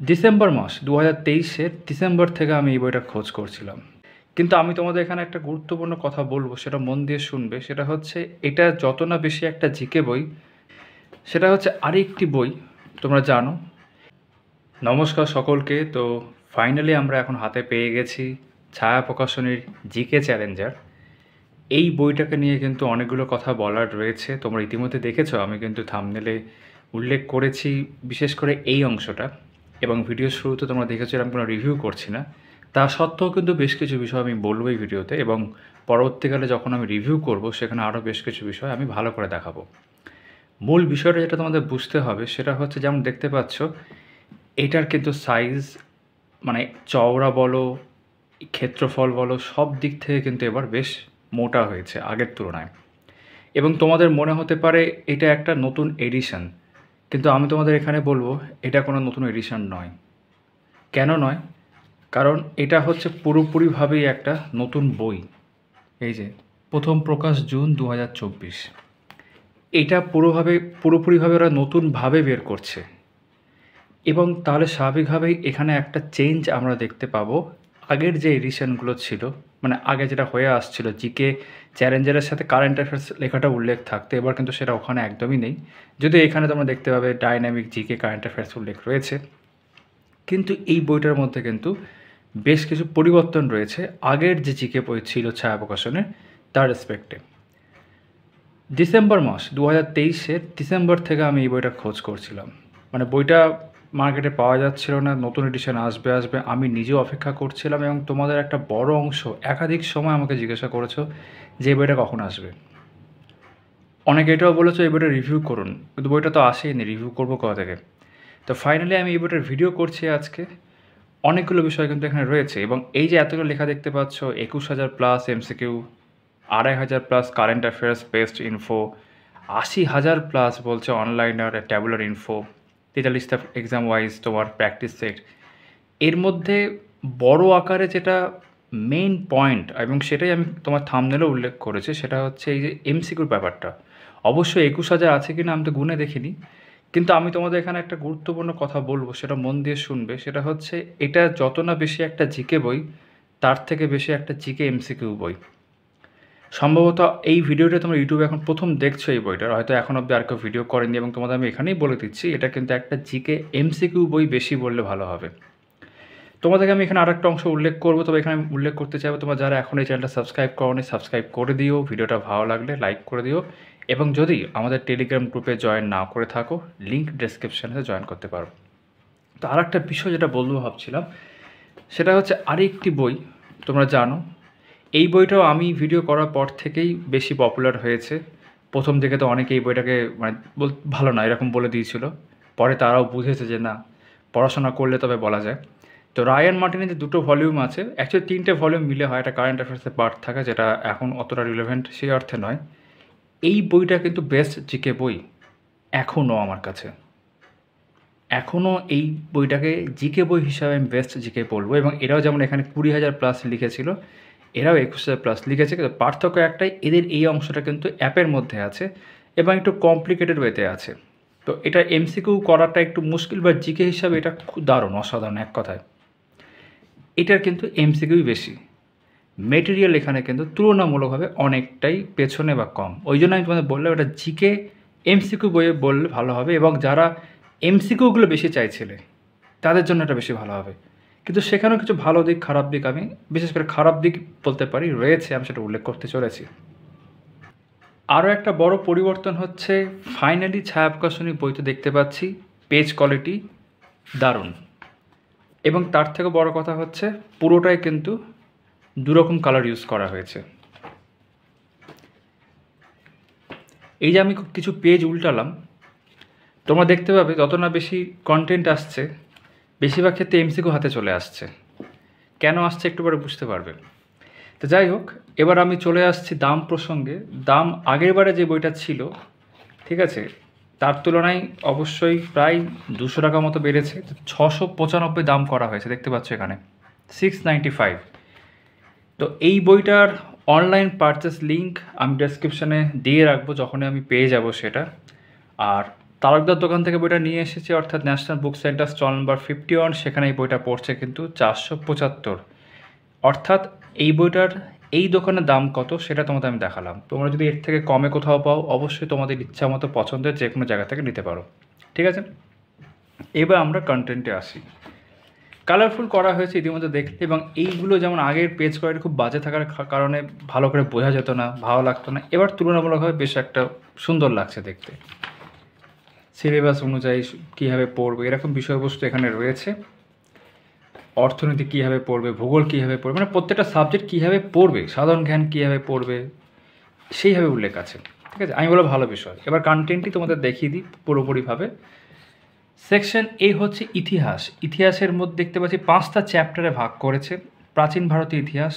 December মাস ২০২৩-এর December থেকে আমি এই বইটা খোঁজ করছিলাম। কিন্তু আমি তোমাদের এখানে একটা গুরুত্বপূর্ণ কথা বলবো, সেটা মন দিয়ে শুনবে। সেটা হচ্ছে, এটা যত না বেশি একটা জিকে বই, সেটা হচ্ছে আরেকটি বই। তোমরা জানো। নমস্কার সকলকে। তো ফাইনালি আমরা এখন হাতে পেয়ে গেছি ছায়া প্রকাশনীর জিকে চ্যালেঞ্জার। এই বইটাকে নিয়ে কিন্তু অনেকগুলো কথা বলার রয়েছে। তোমরা ইতিমধ্যে দেখেছো, আমি কিন্তু থাম্বনেলে উল্লেখ করেছি বিশেষ করে এই অংশটা, এবং ভিডিওর শুরুতে তোমরা দেখেছো এরকম কোনো রিভিউ করছি না। তা সত্ত্বেও কিন্তু বেশ কিছু বিষয় আমি বলবো এই ভিডিওতে, এবং পরবর্তীকালে যখন আমি রিভিউ করব সেখানে আরও বেশ কিছু বিষয় আমি ভালো করে দেখাবো। মূল বিষয়টা যেটা তোমাদের বুঝতে হবে সেটা হচ্ছে, যেমন দেখতে পাচ্ছ এটার কিন্তু সাইজ, মানে চওড়া বলো, ক্ষেত্রফল বলো, সব দিক থেকে কিন্তু এবার বেশ মোটা হয়েছে আগের তুলনায়। এবং তোমাদের মনে হতে পারে এটা একটা নতুন এডিশন, কিন্তু আমি তোমাদের এখানে বলবো এটা কোনো নতুন এডিশন নয়। কেন নয়? কারণ এটা হচ্ছে পুরোপুরিভাবেই একটা নতুন বই। এই যে প্রথম প্রকাশ জুন ২০২৪, এটা পুরোপুরিভাবে ওরা নতুনভাবে বের করছে। এবং তাহলে স্বাভাবিকভাবেই এখানে একটা চেঞ্জ আমরা দেখতে পাবো। আগের যে এডিশনগুলো ছিল, মানে আগে যেটা হয়ে আসছিল জিকে চ্যালেঞ্জারের সাথে কারেন্ট অ্যাফেয়ার্স লেখাটা উল্লেখ থাকতো, এবার কিন্তু সেটা ওখানে একদমই নেই। যদিও এখানে তোমরা দেখতে পাবে ডাইনামিক জিকে কারেন্ট অ্যাফেয়ার্স উল্লেখ রয়েছে, কিন্তু এই বইটার মধ্যে কিন্তু বেশ কিছু পরিবর্তন রয়েছে আগের যে জিকে বই ছিল ছায়া প্রকাশনের, তার রেসপেক্টে। ডিসেম্বর মাস ২০২৩-এর ডিসেম্বর থেকে আমি এই বইটা খোঁজ করছিলাম। মানে বইটা মার্কেটে পাওয়া যাচ্ছিল না, নতুন এডিশন আসবে আসবে, আমি নিজেও অপেক্ষা করছিলাম। এবং তোমাদের একটা বড় অংশ একাধিক সময় আমাকে জিজ্ঞাসা করেছো যে এই বইটা কখন আসবে। অনেকে এটাও বলেছো এই বইটা রিভিউ করুন, কিন্তু বইটা তো আসেইনি, রিভিউ করবো কোথা থেকে? তো ফাইনালি আমি এই বইটার ভিডিও করছি আজকে। অনেকগুলো বিষয় কিন্তু এখানে রয়েছে, এবং এই যে এতগুলো লেখা দেখতে পাচ্ছ, ২১,০০০ plus MCQ, ২,৫০০ plus current affairs based info, ৮০,০০০ plus বলছে অনলাইনার ট্যাবুলার ইনফো, ৪৩টা এক্সাম ওয়াইজ তোমার প্র্যাকটিস সেট। এর মধ্যে বড় আকারে যেটা মেইন পয়েন্ট, এবং সেটাই আমি তোমার থাম্বনেলেও উল্লেখ করেছি, সেটা হচ্ছে এই যে এমসিকিউর ব্যাপারটা। অবশ্যই ২১,০০০ আছে কি না আমি তো গুনে দেখিনি, কিন্তু আমি তোমাদের এখানে একটা গুরুত্বপূর্ণ কথা বলবো, সেটা মন দিয়ে শুনবে। সেটা হচ্ছে, এটা যত না বেশি একটা জিকে বই, তার থেকে বেশি একটা জিকে এমসিকিউ বই। সম্ভবত এই ভিডিওটা তোমরা ইউটিউবে এখন প্রথম দেখছো এই বইটার, হয়তো এখন অব্দি আর কেউ ভিডিও করেনি, এবং তোমাদের আমি এখানেই বলে দিচ্ছি এটা কিন্তু একটা জিকে এমসিকিউ বই বেশি বললে ভালো হবে। তোমাদেরকে আমি এখানে আরেকটা অংশ উল্লেখ করবো, তবে এখানে আমি উল্লেখ করতে চাইবো, তোমরা যারা এখন এই চ্যানেলটা সাবস্ক্রাইব করোনি সাবস্ক্রাইব করে দিও, ভিডিওটা ভালো লাগলে লাইক করে দিও, এবং যদি আমাদের টেলিগ্রাম গ্রুপে জয়েন না করে থাকো, লিঙ্ক ডেসক্রিপশানে জয়েন করতে পারো। তো আর একটা বিষয় যেটা বলবো ভাবছিলাম, সেটা হচ্ছে আরেকটি বই। তোমরা জানো এই বইটাও আমি ভিডিও করার পর থেকেই বেশি পপুলার হয়েছে। প্রথম দিকে তো অনেকে এই বইটাকে মানে ভালো না এরকম বলে দিয়েছিল, পরে তারাও বুঝেছে যে না, পড়াশোনা করলে তবে বলা যায়। তো রায়ান মার্টিনের যে দুটো ভলিউম আছে, অ্যাকচুয়ালি 3টে ভলিউম মিলে হয়, একটা কারেন্ট অ্যাফেয়ার্সের পার্ট থাকে, যেটা এখন অতটা রিলেভেন্ট সেই অর্থে নয়। এই বইটা কিন্তু বেস্ট জিকে বই এখনও আমার কাছে। এখনও এই বইটাকে জিকে বই হিসাবে আমি বেস্ট জিকে বলবো। এবং এরাও যেমন এখানে ২০,০০০ প্লাস লিখেছিল, এরাও ২১,০০০ প্লাস লিখেছে, কিন্তু পার্থক্য একটাই, এদের এই অংশটা কিন্তু অ্যাপের মধ্যে আছে এবং একটু কমপ্লিকেটেড ওয়েতে আছে। তো এটা এমসিকিউ করাটা একটু মুশকিল, বা জিকে হিসাবে এটা খুব দারুণ, অসাধারণ এক কথায়। এটার কিন্তু এমসিকিউই বেশি, মেটেরিয়াল এখানে কিন্তু তুলনামূলকভাবে অনেকটাই পেছনে বা কম। ওই জন্য আমি তোমাদের বললাম এটা জিকে এমসিকিউ বইয়ে বললে ভালো হবে, এবং যারা এমসিকিউগুলো বেশি চাইছিলে তাদের জন্য এটা বেশি ভালো হবে। কিন্তু সেখানেও কিছু ভালো দিক খারাপ দিক, আমি বিশেষ করে খারাপ দিক বলতে পারি রয়েছে, আমি সেটা উল্লেখ করতে চলেছি। আরও একটা বড় পরিবর্তন হচ্ছে, ফাইনালি ছায়া প্রকাশনী বইতে দেখতে পাচ্ছি পেজ কোয়ালিটি দারুণ, এবং তার থেকে বড় কথা হচ্ছে পুরোটাই কিন্তু দুরকম কালার ইউজ করা হয়েছে। এই যে আমি কিছু পেজ উল্টালাম, তোমরা দেখতে পাবে যত না বেশি কন্টেন্ট আসছে, বেশিরভাগ ক্ষেত্রে এমসিকিউ হাতে চলে আসছে। কেন আসছে একটু পরে বুঝতে পারবে। তো যাই হোক, এবার আমি চলে আসছি দাম প্রসঙ্গে। দাম আগের বারে যে বইটা ছিল, ঠিক আছে, তার তুলনায় অবশ্যই প্রায় ২০০ টাকা মতো বেড়েছে। ৬৯৫ দাম করা হয়েছে, দেখতে পাচ্ছ এখানে 695। তো এই বইটার অনলাইন পারচেস লিঙ্ক আমি ডেসক্রিপশানে দিয়ে রাখবো, যখনই আমি পেয়ে যাব সেটা। আর তারকদার দোকান থেকে বইটা নিয়ে এসেছি, অর্থাৎ national book centre stall number 51, সেখানে এই বইটা পড়ছে কিন্তু 475। অর্থাৎ এই বইটার এই দোকানের দাম কত সেটা তোমাদের আমি দেখালাম। তোমরা যদি এর থেকে কমে কোথাও পাও, অবশ্যই তোমাদের ইচ্ছা মতো পছন্দের যে কোনো জায়গা থেকে নিতে পারো, ঠিক আছে। এবার আমরা কন্টেন্টে আসি। কালারফুল করা হয়েছে ইতিমধ্যে দেখতে, এবং এইগুলো যেমন আগের পেজ কোয়ালিটি খুব বাজে থাকার কারণে ভালো করে বোঝা যেত না, ভালো লাগতো না, এবার তুলনামূলকভাবে বেশ একটা সুন্দর লাগছে দেখতে। সিলেবাস অনুযায়ী কীভাবে পড়বে এরকম বিষয়বস্তু এখানে রয়েছে। অর্থনীতি কীভাবে পড়বে, ভূগোল কীভাবে পড়বে, মানে প্রত্যেকটা সাবজেক্ট কীভাবে পড়বে, সাধারণ জ্ঞান কীভাবে পড়বে সেইভাবে উল্লেখ আছে, ঠিক আছে। আমি বলো ভালো বিষয়। এবার কন্টেন্টটি তোমাদের দেখিয়ে দিই পুরোপুরিভাবে। সেকশন এ হচ্ছে ইতিহাস। ইতিহাসের মধ্যে দেখতে পাচ্ছি 5টা চ্যাপ্টারে ভাগ করেছে। প্রাচীন ভারতীয় ইতিহাস,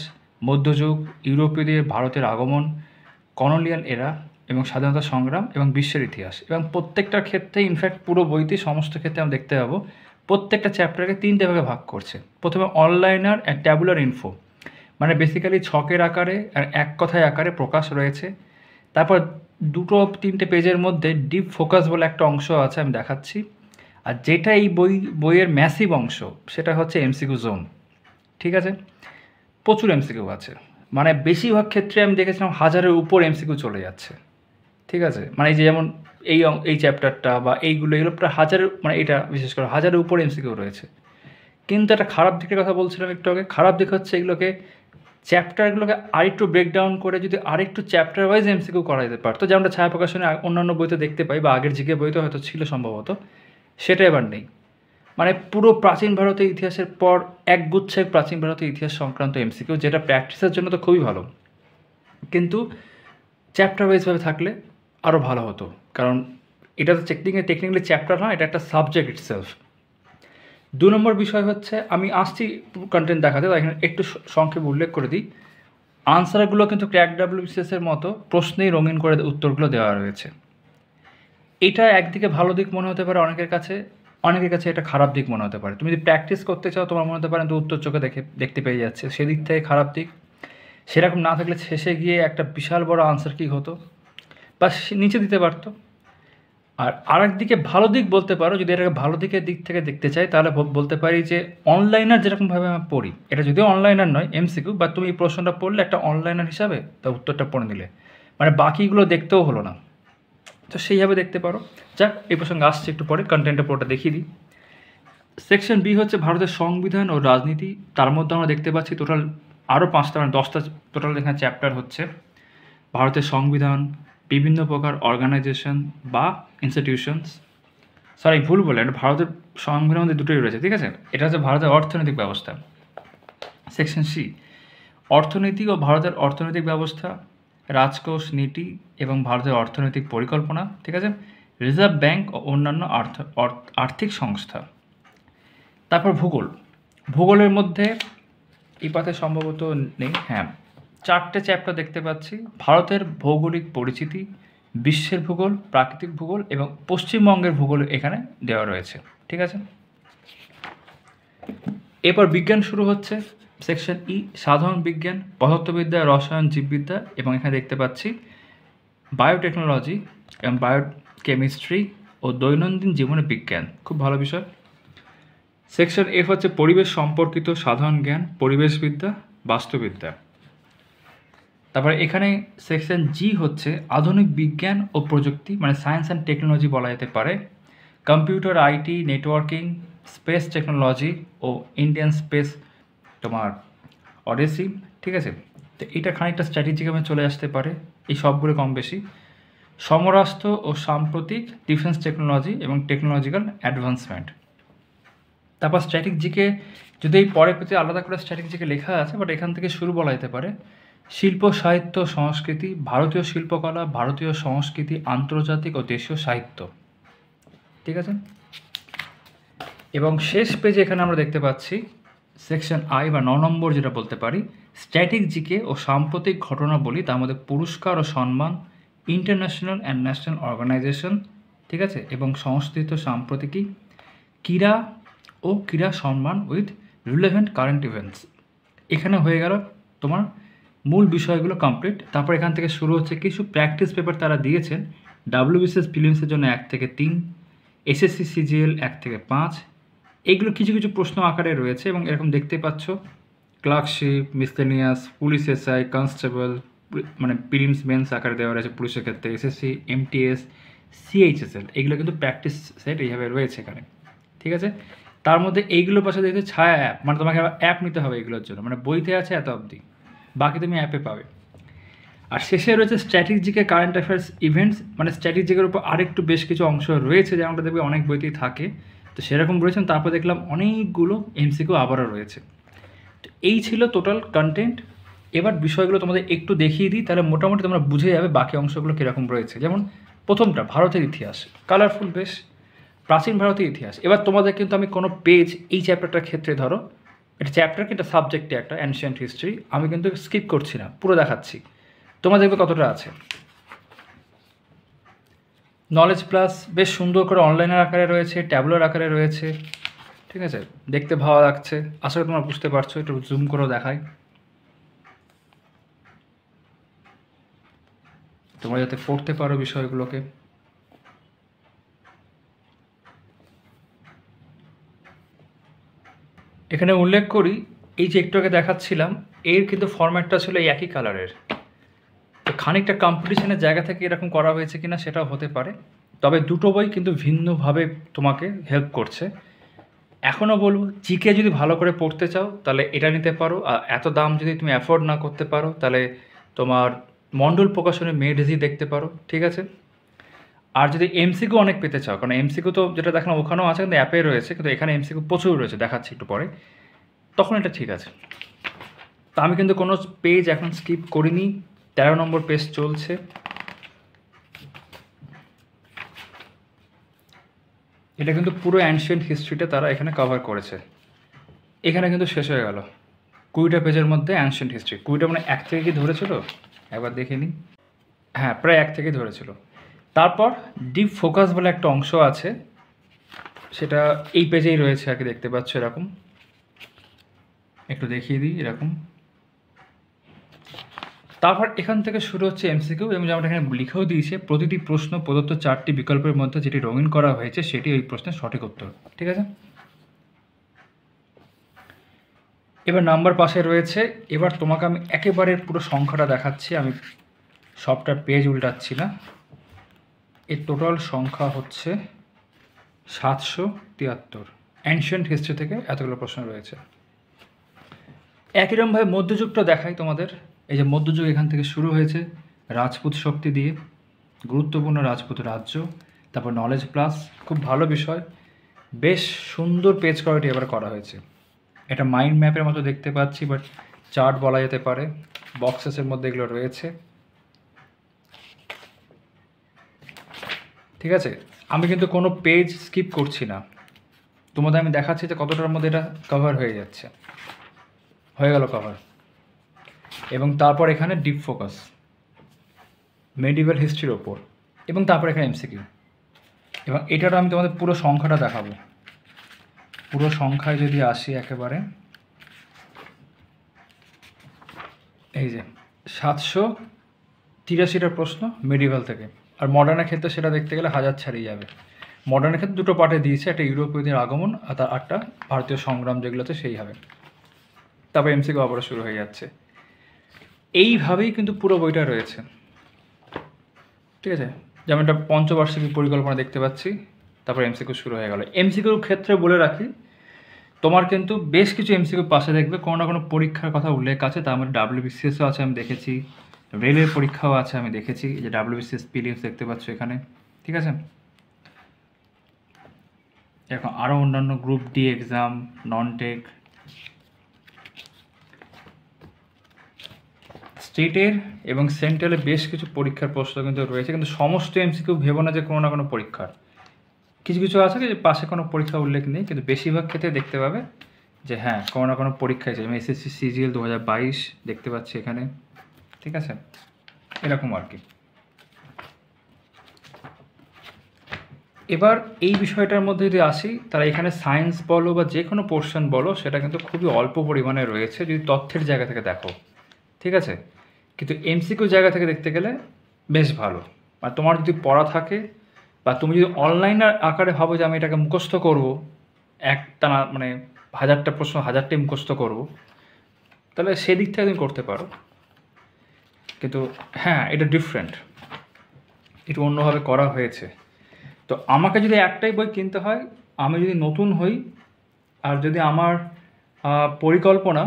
মধ্যযুগ, ইউরোপীয়দের ভারতের আগমন, কলোনিয়াল এরা এবং স্বাধীনতা সংগ্রাম এবং বিশ্বের ইতিহাস। এবং প্রত্যেকটার ক্ষেত্রে, ইনফ্যাক্ট পুরো বইতে সমস্ত ক্ষেত্রে আমরা দেখতে পাবো প্রত্যেকটা চ্যাপ্টারকে 3টে ভাগে ভাগ করছে। প্রথমে অনলাইনার অ্যান্ড ট্যাবুলার ইনফো, মানে বেসিক্যালি ছকের আকারে আর এক কথায় আকারে প্রকাশ রয়েছে। তারপর 2-3টে পেজের মধ্যে ডিপ ফোকাস বলে একটা অংশ আছে, আমি দেখাচ্ছি। আর যেটা এই বইয়ের ম্যাসিভ অংশ সেটা হচ্ছে এমসিকিউ জোন, ঠিক আছে। প্রচুর এমসিকিউ আছে, মানে বেশিরভাগ ক্ষেত্রে আমি দেখেছিলাম 1000-এর উপর এমসিকিউ চলে যাচ্ছে, ঠিক আছে। মানে এই যে যেমন এই চ্যাপ্টারটা বা এইগুলো, এগুলো প্রায় 1000-এর, মানে এটা বিশেষ করে 1000-এর উপর এমসিকিউ রয়েছে। কিন্তু একটা খারাপ দিকের কথা বলছিলাম একটু আগে। খারাপ দিক হচ্ছে এগুলোকে, চ্যাপ্টারগুলোকে আরেকটু ব্রেকডাউন করে যদি আরেকটু চ্যাপ্টার ওয়াইজ এমসিকিউ করা যেতে পারতো, যেমনটা ছায়া প্রকাশনে অন্যান্য বইতে দেখতে পাই, বা আগের জিকে বইতে হয়তো ছিল সম্ভবত, সেটা এবার নেই। মানে পুরো প্রাচীন ভারতের ইতিহাসের পর একগুচ্ছ প্রাচীন ভারতের ইতিহাস সংক্রান্ত এমসিকিউ, যেটা প্র্যাকটিসের জন্য তো খুবই ভালো, কিন্তু চ্যাপ্টার ওয়াইজভাবে থাকলে আরও ভালো হতো। কারণ এটা তো টেকনিক্যালি চ্যাপ্টার না, এটা একটা সাবজেক্ট ইটসেলফ। 2 নম্বর বিষয় হচ্ছে, আমি আসছি কন্টেন্ট দেখাতে, তাই এখানে একটু সংক্ষেপে উল্লেখ করে দিই। আনসারগুলো কিন্তু ক্র্যাক ডাব্লিউবিসিএসের মতো প্রশ্নেই রঙিন করে উত্তরগুলো দেওয়া রয়েছে। এটা একদিকে ভালো দিক মনে হতে পারে অনেকের কাছে এটা খারাপ দিক মনে হতে পারে। তুমি যদি প্র্যাকটিস করতে চাও, তোমার মনে হতে পারে তো উত্তর চোখে দেখতে পেয়ে যাচ্ছে, সেদিক থেকে খারাপ দিক। সেরকম না থাকলে শেষে গিয়ে একটা বিশাল বড় আনসার কি হতো, বা নিচে দিতে পারতো। আর আরেক দিকে ভালো দিক বলতে পারো, যদি এটাকে ভালো দিকের দিক থেকে দেখতে চাই, তাহলে বলতে পারি যে অনলাইনার যেরকমভাবে আমি পড়ি, এটা যদিও অনলাইনার নয় এমসিকিউ, বা তুমি এই প্রশ্নটা পড়লে একটা অনলাইনার হিসাবে তা উত্তরটা পড়ে নিলে, মানে বাকিগুলো দেখতেও হলো না, তো সেইভাবে দেখতে পারো। যাক, এই প্রসঙ্গে আসছে একটু পরে, কন্টেন্টটা পুরোটা দেখিয়ে দিই। সেকশন বি হচ্ছে ভারতের সংবিধান ও রাজনীতি। তার মধ্যে আমরা দেখতে পাচ্ছি টোটাল আরও 5টা, মানে 10টা টোটাল এখানে চ্যাপ্টার হচ্ছে। ভারতের সংবিধান, বিভিন্ন প্রকার অর্গানাইজেশন বা ইনস্টিটিউশনস, ভুল বলে, এটা ভারতের সংবিধানের মধ্যে দুটোই রয়েছে, ঠিক আছে। এটা হচ্ছে ভারতের অর্থনৈতিক ব্যবস্থা। সেকশন সি, অর্থনীতি ও ভারতের অর্থনৈতিক ব্যবস্থা, রাজকোষ নীতি এবং ভারতের অর্থনৈতিক পরিকল্পনা, ঠিক আছে। রিজার্ভ ব্যাংক ও অন্যান্য আর্থিক সংস্থা। তারপর ভূগোলের মধ্যে এই পাতে সম্ভবত নেই, হ্যাঁ 4টে চ্যাপ্টার দেখতে পাচ্ছি। ভারতের ভৌগোলিক পরিচিতি, বিশ্বের ভূগোল, প্রাকৃতিক ভূগোল এবং পশ্চিমবঙ্গের ভূগোল এখানে দেওয়া রয়েছে, ঠিক আছে। এরপর বিজ্ঞান শুরু হচ্ছে। সেকশন ই, সাধারণ বিজ্ঞান, পদার্থবিদ্যা, রসায়ন, জীববিদ্যা, এবং এখানে দেখতে পাচ্ছি বায়োটেকনোলজি এবং বায়োকেমিস্ট্রি ও দৈনন্দিন জীবনে বিজ্ঞান, খুব ভালো বিষয়। সেকশন এফ হচ্ছে পরিবেশ সম্পর্কিত সাধারণ জ্ঞান, পরিবেশবিদ্যা, বাস্তুবিদ্যা। তারপরে এখানে সেকশন জি হচ্ছে আধুনিক বিজ্ঞান ও প্রযুক্তি, মানে সায়েন্স অ্যান্ড টেকনোলজি বলা যেতে পারে, computer, IT, networking, space technology ও ইন্ডিয়ান স্পেস তোমার অডিসি, ঠিক আছে। তো এটা খানিকটা স্ট্র্যাটেজিক্যামে চলে আসতে পারে, এই সবগুলো কম বেশি। সমরাস্ত্র ও সাম্প্রতিক ডিফেন্স টেকনোলজি এবং টেকনোলজিক্যাল অ্যাডভান্সমেন্ট। তারপর স্ট্র্যাটেজিকে, যদি এই পরে পেতে আলাদা করে স্ট্র্যাটেজিকে লেখা আছে, বাট এখান থেকে শুরু বলা যেতে পারে। শিল্প, সাহিত্য, সংস্কৃতি, ভারতীয় শিল্পকলা, ভারতীয় সংস্কৃতি, আন্তর্জাতিক ও দেশীয় সাহিত্য, ঠিক আছে। এবং শেষ পেজে এখানে আমরা দেখতে পাচ্ছি সেকশন আই বা 9 নম্বর, যেটা বলতে পারি স্ট্র্যাটেজিকে ও সাম্প্রতিক ঘটনাবলী, তার মধ্যে পুরস্কার ও সম্মান, ইন্টারন্যাশনাল অ্যান্ড ন্যাশনাল অর্গানাইজেশন, ঠিক আছে, এবং সংস্কৃত সাম্প্রতিকী, ক্রীড়া সম্মান উইথ রিলেভেন্ট কারেন্ট ইভেন্টস। এখানে হয়ে গেল তোমার মূল বিষয়গুলো কমপ্লিট। তারপর এখান থেকে শুরু হচ্ছে কিছু প্র্যাকটিস পেপার তারা দিয়েছেন। ডাব্লিউবিসিএস প্রিলিমসের জন্য 1 থেকে 3, এসএসসি সিজিএল 1 থেকে 5, এইগুলো কিছু কিছু প্রশ্ন আকারে রয়েছে এবং এরকম দেখতে পাচ্ছ clerkship, miscellaneous, police SI, constable, মানে প্রিলিমস মেন্স আকারে দেওয়া রয়েছে পুলিশের ক্ষেত্রে, এসএসসি, এমটিএস, সিএইচএসএল, এইগুলো কিন্তু প্র্যাকটিস সেট এইভাবে রয়েছে এখানে। ঠিক আছে, তার মধ্যে এইগুলোর পাশে দেখতে ছায়া অ্যাপ, মানে তোমাকে অ্যাপ নিতে হবে এগুলোর জন্য, মানে বইতে আছে এত অবধি, বাকি তুমি অ্যাপে পাবে। আর শেষে রয়েছে স্ট্র্যাটেজিকে, কারেন্ট অ্যাফেয়ার্স, ইভেন্টস, মানে স্ট্র্যাটেজিকের উপর আরেকটু বেশ কিছু অংশ রয়েছে যেমনটা দেখবে অনেক বইতেই থাকে, তো সেরকম রয়েছেন। তারপর দেখলাম অনেকগুলো এমসিকিউ আবারও রয়েছে। তো এই ছিল টোটাল কন্টেন্ট। এবার বিষয়গুলো তোমাদের একটু দেখিয়ে দিই, তাহলে মোটামুটি তোমরা বুঝে যাবে বাকি অংশগুলো কীরকম রয়েছে। যেমন প্রথমটা ভারতের ইতিহাস, কালারফুল বেশ, প্রাচীন ভারতের ইতিহাস। এবার তোমাদের কিন্তু আমি কোনো পেজ এই চ্যাপ্টারটার ক্ষেত্রে ধরো, এটা চ্যাপ্টার কিন্তু সাবজেক্টে একটা অ্যানশিয়েন্ট হিস্ট্রি, আমি কিন্তু স্কিপ করছি না, পুরো দেখাচ্ছি, তোমরা দেখবে কতটা আছে। নলেজ প্লাস বেশ সুন্দর করে অনলাইনের আকারে রয়েছে, ট্যাবলোর আকারে রয়েছে। ঠিক আছে, দেখতে ভালো লাগছে, আশা করি তোমরা বুঝতে পারছো। একটু জুম করেও দেখাই, তোমরা যাতে পড়তে পারো বিষয়গুলোকে। এখানে উল্লেখ করি, এই যে একটু আগে দেখাচ্ছিলাম, এর কিন্তু ফরম্যাটটা ছিল এই একই কালারের। তো খানিকটা কম্পিটিশনের জায়গা থেকে এরকম করা হয়েছে কিনা সেটাও হতে পারে, তবে দুটো বই কিন্তু ভিন্নভাবে তোমাকে হেল্প করছে। এখনও বলবো, জিকে যদি ভালো করে পড়তে চাও তাহলে এটা নিতে পারো, আর এত দাম যদি তুমি অ্যাফোর্ড না করতে পারো তাহলে তোমার মণ্ডল প্রকাশনের মেডেজি দেখতে পারো। ঠিক আছে, আর যদি এমসিকিউ অনেক পেতে চাও, কারণ এমসিকিউ তো যেটা দেখলাম ওখানেও আছে, কিন্তু অ্যাপে রয়েছে, কিন্তু এখানে এমসিকিউ প্রচুর রয়েছে, দেখাচ্ছি একটু পরে, তখন এটা ঠিক আছে। তা আমি কিন্তু কোনো পেজ এখন স্কিপ করিনি, 13 নম্বর পেজ চলছে। এটা কিন্তু পুরো অ্যানশিয়েন্ট হিস্ট্রিটা তারা এখানে কভার করেছে। এখানে কিন্তু শেষ হয়ে গেল 20টা পেজের মধ্যে অ্যানশিয়েন্ট হিস্ট্রি। 20টা মানে 1 থেকে কি ধরেছিল একবার দেখে নিই, হ্যাঁ প্রায় 1 থেকেই ধরেছিল। তারপর ডিপ ফোকাস বলে একটা অংশ আছে, সেটা এই পেজেই রয়েছে আর কি, দেখতে পাচ্ছ এরকম, একটু দেখিয়ে দিই এরকম। তারপর এখান থেকে শুরু হচ্ছে এমসিকিউ, এবং যেমন এখানে লিখেও দিয়েছে প্রতিটি প্রশ্ন প্রদত্ত 4টি বিকল্পের মধ্যে যেটি রঙিন করা হয়েছে সেটি ওই প্রশ্নের সঠিক উত্তর। ঠিক আছে, এবার নাম্বার পাশে রয়েছে। এবার তোমাকে আমি একেবারে পুরো সংখ্যাটা দেখাচ্ছি, আমি সবটা পেজ উল্টাচ্ছি না। এর টোটাল সংখ্যা হচ্ছে 773। অ্যানশিয়েন্ট হিস্ট্রি থেকে এতগুলো প্রশ্ন রয়েছে। একইরকমভাবে মধ্যযুগটা দেখাই তোমাদের। এই যে মধ্যযুগ এখান থেকে শুরু হয়েছে রাজপুত শক্তি দিয়ে, গুরুত্বপূর্ণ রাজপুত রাজ্য, তারপর নলেজ প্লাস, খুব ভালো বিষয়, বেশ সুন্দর পেজ কোয়ালিটি এবার করা হয়েছে। এটা মাইন্ড ম্যাপের মতো দেখতে পাচ্ছি, বাট চার্ট বলা যেতে পারে, বক্সেসের মধ্যে এগুলো রয়েছে। ঠিক আছে, আমি কিন্তু কোনো পেজ স্কিপ করছি না, তোমাদের আমি দেখাচ্ছি যে কতটার মধ্যে এটা কভার হয়ে যাচ্ছে, হয়ে গেল কভার। এবং তারপর এখানে ডিপ ফোকাস মেডিভেল হিস্ট্রির ওপর, এবং তারপর এখানে এমসিকিউ, এবং এটারও আমি তোমাদের পুরো সংখ্যাটা দেখাবো। পুরো সংখ্যায় যদি আসি একেবারে, এই যে 783টা প্রশ্ন মেডিভেল থেকে, আর মডার্নের ক্ষেত্রে সেটা দেখতে গেলে 1000 ছাড়িয়ে যাবে। মডার্নের ক্ষেত্রে দুটো পার্টে দিয়েছে, একটা ইউরোপীয়দের আগমন আর তার আটটা ভারতীয় সংগ্রাম যেগুলোতে সেই হবে। তারপর এমসিকিউ আবারও শুরু হয়ে যাচ্ছে। এইভাবেই কিন্তু পুরো বইটা রয়েছে। ঠিক আছে, যেমন একটা পঞ্চবার্ষিকী পরিকল্পনা দেখতে পাচ্ছি, তারপর এমসিকিউ শুরু হয়ে গেল। এমসিকিউর ক্ষেত্রে বলে রাখি, তোমার কিন্তু বেশ কিছু এমসিকিউ পাশে দেখবে কোনো না কোনো পরীক্ষার কথা উল্লেখ আছে, তার মধ্যে ডাব্লিউবিসিএসও আছে আমি দেখেছি, রেলের পরীক্ষাও আছে আমি দেখেছি, যে ডাব্লিউবিসিএস প্রিলিমস দেখতে পাচ্ছ এখানে। ঠিক আছে, এখন আরও অন্যান্য group D exam, non tech, স্টেটের এবং সেন্ট্রালের বেশ কিছু পরীক্ষার প্রশ্ন কিন্তু রয়েছে, কিন্তু সমস্ত এমসিকিউ ভেবো না যে কোনো না কোনো পরীক্ষার, কিছু কিছু আছে যে পাশে কোনো পরীক্ষা উল্লেখ নেই, কিন্তু বেশিরভাগ ক্ষেত্রে দেখতে পাবে যে হ্যাঁ কোনো না কোনো পরীক্ষা আছে। যেমন এসএসসি সিজিএল 2022 দেখতে পাচ্ছি এখানে। ঠিক আছে, এরকম আর কি। এবার এই বিষয়টার মধ্যে যদি আসি, তারা এখানে সায়েন্স বলো বা যে কোনো পোর্শন বলো, সেটা কিন্তু খুবই অল্প পরিমাণে রয়েছে যদি তথ্যের জায়গা থেকে দেখো। ঠিক আছে, কিন্তু এমসিকিউ জায়গা থেকে দেখতে গেলে বেশ ভালো। আর তোমার যদি পড়া থাকে বা তুমি যদি অনলাইন আকারে ভাবো যে আমি এটাকে মুখস্থ করবো, একটানা মানে 1000টা প্রশ্ন 1000টাই মুখস্থ করবো, তাহলে সেদিক থেকে তুমি করতে পারো। কিন্তু হ্যাঁ, এটা ডিফারেন্ট, একটু অন্যভাবে করা হয়েছে। তো আমাকে যদি একটাই বই কিনতে হয়, আমি যদি নতুন হই আর যদি আমার পরিকল্পনা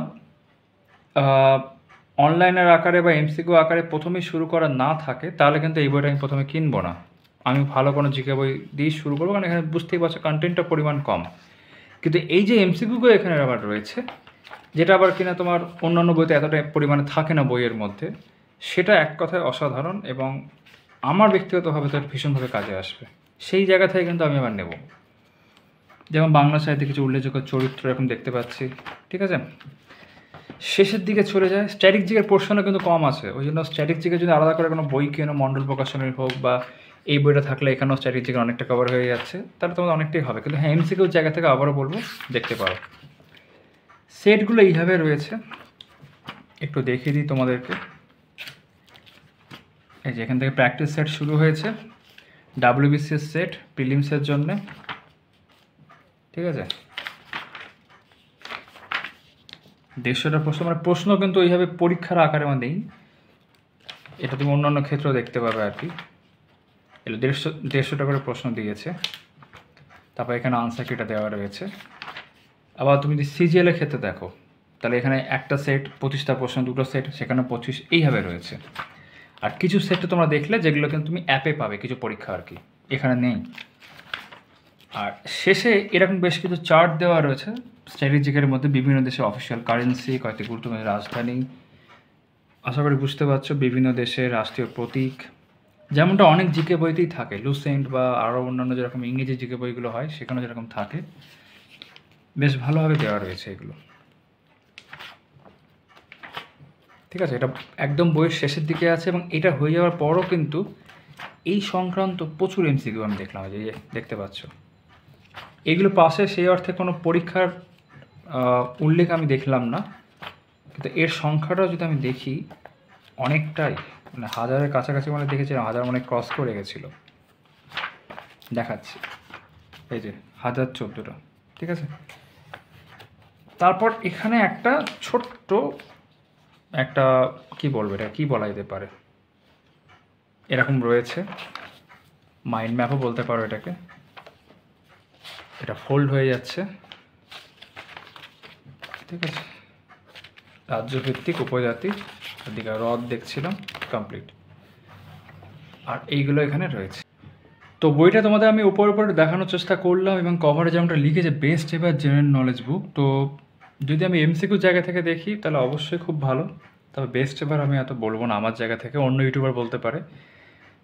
অনলাইনের আকারে বা এমসিকিউ আকারে প্রথমেই শুরু করা না থাকে, তাহলে কিন্তু এই বইটা আমি প্রথমে কিনবো না। আমি ভালো কোনো জিকে বই দিয়ে শুরু করবো, কারণ এখানে বুঝতেই পারছো কন্টেন্টটা পরিমাণ কম। কিন্তু এই যে এমসিকিউগুলো এখানে আবার রয়েছে, যেটা আবার কিনা তোমার অন্যান্য বইতে এতটা পরিমাণে থাকে না বইয়ের মধ্যে, সেটা এক কথায় অসাধারণ এবং আমার ব্যক্তিগতভাবে তো ভীষণভাবে কাজে আসবে। সেই জায়গা থেকে কিন্তু আমি আবার নেব। যেমন বাংলা সাহিত্যে কিছু উল্লেখযোগ্য চরিত্র এরকম দেখতে পাচ্ছি, ঠিক আছে। শেষের দিকে চলে যায়, স্ট্যাটিক জিকের পোর্শনও কিন্তু কম আছে, ওই জন্য স্ট্যাটিক জিকে যদি আলাদা করে কোনো বই কেনো, মণ্ডল প্রকাশনের হোক বা এই বইটা থাকলে এখানেও স্ট্যাটিক জিকে অনেকটা কভার হয়ে যাচ্ছে, তাহলে তোমাদের অনেকটাই হবে। কিন্তু হ্যাঁ, এমসিকিউর জায়গা থেকে আবারও বলবো দেখতে পারো। সেটগুলো এইভাবে রয়েছে, একটু দেখিয়ে দিই তোমাদেরকে। এই যে এখান থেকে প্র্যাকটিস সেট শুরু হয়েছে, ডাব্লিউবিসিএস সেট প্রিলিমসের জন্যে, ঠিক আছে। 150টা প্রশ্ন, মানে প্রশ্ন কিন্তু এইভাবে পরীক্ষার আকারে আমার নেই, এটা তুমি অন্যান্য ক্ষেত্রেও দেখতে পাবে আর কি। এগুলো 150টা করে প্রশ্ন দিয়েছে, তারপর এখানে আনসার কিটা দেওয়া রয়েছে। আবার তুমি যদি সিজিএলের ক্ষেত্রে দেখো, তাহলে এখানে একটা সেট 25টা প্রশ্ন, দুটো সেট সেখানে 25, এইভাবে রয়েছে। আর কিছু সেটটা তোমরা দেখলে যেগুলো কিন্তু তুমি অ্যাপে পাবে কিছু পরীক্ষা আর কি, এখানে নেই। আর শেষে এরকম বেশ কিছু চার্ট দেওয়া রয়েছে স্ট্র্যাটেজিকের মধ্যে, বিভিন্ন দেশের অফিসিয়াল কারেন্সি, কয়েকটি গুরুত্বপূর্ণ রাজধানী, আশা করি বুঝতে পারছো, বিভিন্ন দেশের রাষ্ট্রীয় প্রতীক, যেমনটা অনেক জিকে বইতেই থাকে, লুসেন্ট বা আরও অন্যান্য যেরকম ইংরেজি জিকে বইগুলো হয় সেখানে যেরকম থাকে, বেশ ভালোভাবে দেওয়া রয়েছে এগুলো, ঠিক আছে। এটা একদম বইয়ের শেষের দিকে আছে এবং এটা হয়ে যাওয়ার পরও কিন্তু এই সংক্রান্ত প্রচুর এমসিকিউ আমি দেখলাম, যে দেখতে পাচ্ছ এগুলো পাশে সেই অর্থে কোনো পরীক্ষার উল্লেখ আমি দেখলাম না, কিন্তু এর সংখ্যাটাও যদি আমি দেখি অনেকটাই, মানে 1000-এর কাছাকাছি মানে দেখেছিলাম, 1000 মানে ক্রস করে গেছিলো, দেখাচ্ছি এই যে 1014টা, ঠিক আছে। তারপর এখানে একটা ছোট্ট একটা কি বলবো, এটা কি বলা যেতে পারে, এরকম রয়েছে, মাইন্ড ম্যাপও বলতে পারো এটাকে। এটা ফোল্ড হয়ে যাচ্ছে, ঠিক আছে। রাজ্যভিত্তিক উপজাতি, এদিকে হ্রদ দেখছিলাম, কমপ্লিট। আর এইগুলো এখানে রয়েছে। তো বইটা তোমাদের আমি উপর উপরে দেখানোর চেষ্টা করলাম এবং কভারে যেমনটা লিখেছে বেস্ট এভার জেনারেল নলেজ বুক। তো যদি আমি এমসিকিউ জায়গা থেকে দেখি তাহলে অবশ্যই খুব ভালো, তবে বেস্ট এভার আমি এত বলবো না আমার জায়গা থেকে, অন্য ইউটিউবার বলতে পারে,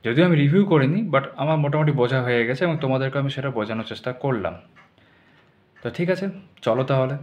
যদিও আমি রিভিউ করিনি, বাট আমার মোটামুটি বোঝা হয়ে গেছে এবং তোমাদেরকে আমি সেটা বোঝানোর চেষ্টা করলাম। তো ঠিক আছে, চলো তাহলে।